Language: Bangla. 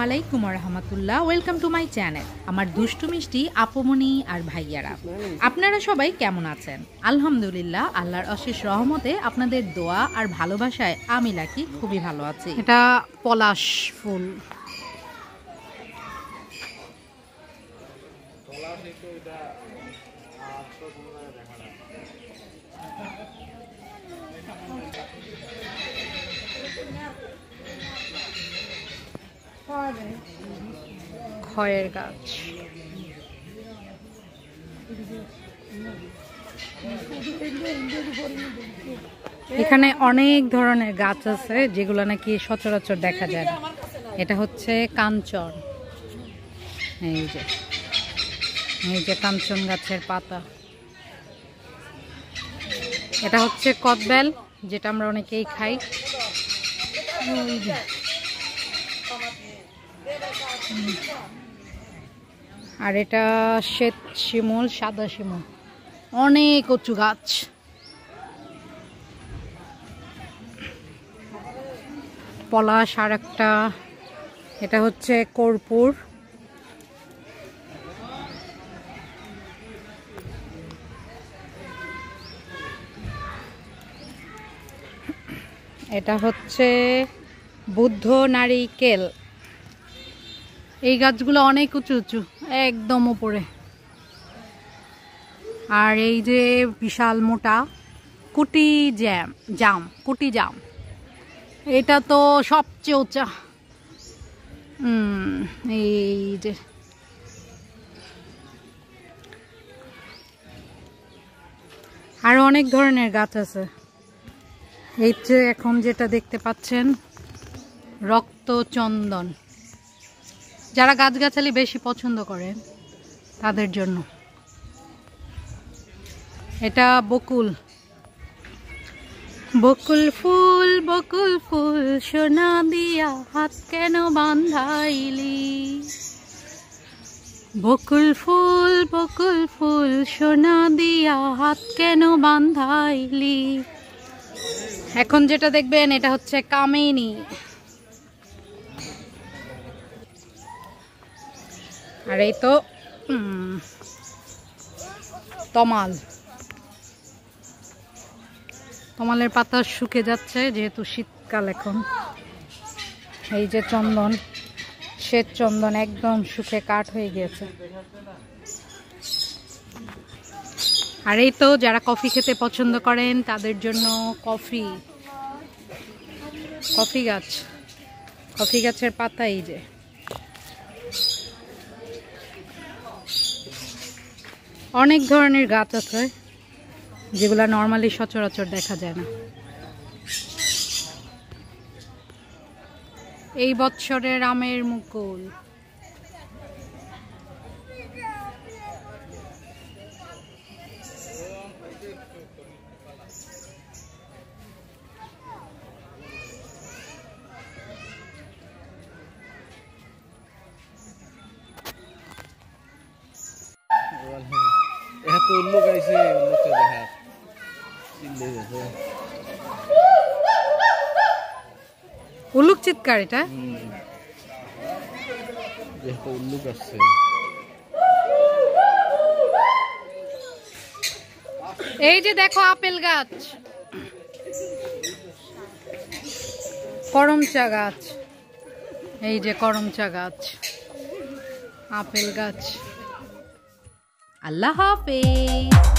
আলাইকুম ওয়া রাহমাতুল্লাহ। Welcome to my channel. আমার দুষ্টু মিষ্টি আপুমনি আর ভাইয়ারা, আপনারা সবাই কেমন আছেন? আলহামদুলিল্লাহ, আল্লাহর অশেষ রহমতে আপনাদের দোয়া আর ভালোবাসায় আমি লাকি খুবই ভালো আছি। এটা পলাশ ফুল। খয়ের গাছ, এখানে অনেক ধরনের গাছ আছে যেগুলো নাকি সচরাচর দেখা যায় না। এটা হচ্ছে কাঞ্চন, এই যে কাঞ্চন গাছের পাতা। এটা হচ্ছে কদবেল, যেটা আমরা অনেকেই খাই। আর এটা শ্বেত শিমুল, সাদা শিমুল, অনেক উঁচু গাছ। পলাশ আর একটা, এটা হচ্ছে কর্পূর। এটা হচ্ছে বুদ্ধ নারিকেল। এই গাছগুলো অনেক উঁচু উঁচু, একদম উপরে। আর এই যে বিশাল মোটা কুটি জাম, এটা তো সবচেয়ে উঁচা। এই যে আরো অনেক ধরনের গাছ আছে। এই যে এখন যেটা দেখতে পাচ্ছেন রক্তচন্দন, যারা গাছগাছালি বেশি পছন্দ করেন তাদের জন্য। এটা বকুল ফুল সোনা দিয়া হাত কেন বাঁধাইলি। বকুল ফুল সোনা দিয়া হাত কেন বাঁধাইলি। এখন যেটা দেখবেন এটা হচ্ছে কামিনী। আর এই তো তমালের পাতা শুকে যাচ্ছে যেহেতু শীতকাল এখন। এই যে চন্দন, শ্বেত চন্দন একদম শুকে কাঠ হয়ে গিয়েছে। আর এই তো যারা কফি খেতে পছন্দ করেন তাদের জন্য কফি গাছের পাতা। এই যে অনেক ধরনের গাছ আছে যেগুলা নর্মালি সচরাচর দেখা যায় না। এই বৎসরের আমের মুকুল। উল্লুক চিৎকার, এটা এই যে দেখো আপেল গাছ, করমচা গাছ, এই যে করমচা গাছ, আপেল গাছ। আল্লাহ হাফেজ।